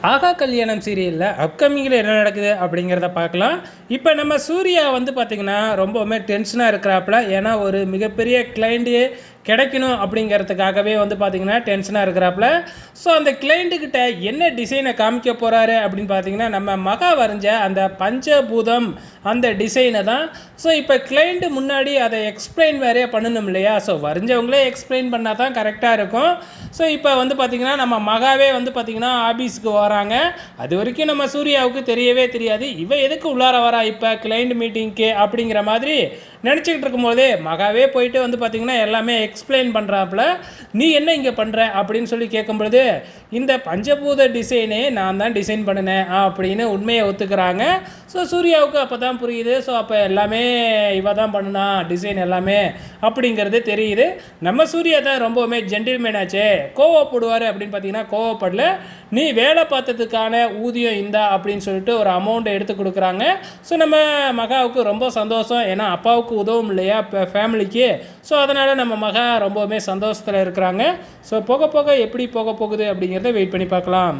ஆகா கல்யாணம் சீரியலில் அப்கமிங்கில் என்ன நடக்குது அப்படிங்கிறத பார்க்கலாம். இப்போ நம்ம சூர்யா வந்து பார்த்திங்கன்னா ரொம்பவுமே டென்ஷனாக இருக்கிறாப்புல. ஏன்னா ஒரு மிகப்பெரிய கிளைண்ட்டு கிடைக்கணும் அப்படிங்கிறதுக்காகவே வந்து பார்த்திங்கன்னா டென்ஷனாக இருக்கிறாப்புல. ஸோ அந்த கிளைண்ட்டுக்கிட்ட என்ன டிசைனை காமிக்க போகிறாரு அப்படின்னு பார்த்திங்கன்னா, நம்ம மகா வரைஞ்ச அந்த பஞ்சபூதம் அந்த டிசைனை தான். ஸோ இப்போ கிளைண்ட்டு முன்னாடி அதை எக்ஸ்பிளைன் வேறே பண்ணணும் இல்லையா? ஸோ வரைஞ்சவங்களே எக்ஸ்பிளைன் பண்ணால் தான் கரெக்டாக இருக்கும். ஸோ இப்போ வந்து பார்த்திங்கன்னா நம்ம மகாவே வந்து பார்த்திங்கன்னா ஆஃபீஸுக்கு வராங்க. அது வரைக்கும் நம்ம சூர்யாவுக்கு தெரியவே தெரியாது. இவ எதுக்கு உள்ளார வரா இப்போ கிளைண்ட் மீட்டிங்க்கு அப்படிங்கிற மாதிரி நினச்சிக்கிட்டு இருக்கும்போதே மகாவே போயிட்டு வந்து பார்த்திங்கன்னா எல்லாமே எக்ஸ்பிளைன் பண்ணுறாப்புல. நீ என்ன இங்கே பண்ணுற அப்படின்னு சொல்லி கேட்கும்பொழுது, இந்த பஞ்சபூத டிசைனே நான் தான் டிசைன் பண்ணினேன் அப்படின்னு உண்மையை ஒத்துக்கிறாங்க. ஸோ சூர்யாவுக்கு அப்போ தான் புரியுது. ஸோ அப்போ எல்லாமே இவ தான் பண்ணுனா டிசைன் எல்லாமே அப்படிங்கிறது தெரியுது. நம்ம சூர்யா தான் ரொம்பவுமே ஜென்டில்மேன் ஆச்சே, கோவப்படுவார் அப்படின்னு பார்த்தீங்கன்னா கோவப்படல. நீ வேலை பார்த்ததுக்கான ஊதியம் இந்தா அப்படின்னு சொல்லிட்டு ஒரு அமௌண்ட்டை எடுத்து கொடுக்குறாங்க. ஸோ நம்ம மகாவுக்கு ரொம்ப சந்தோஷம். ஏன்னா அப்பாவுக்கு உதவும் இல்லையா இப்போ ஃபேமிலிக்கு. ஸோ அதனால் நம்ம மகா ரொம்பவுமே சந்தோஷத்தில் இருக்கிறாங்க. ஸோ போக போக எப்படி போக போகுது அப்படிங்கிறத வெயிட் பண்ணி பார்க்கலாம்.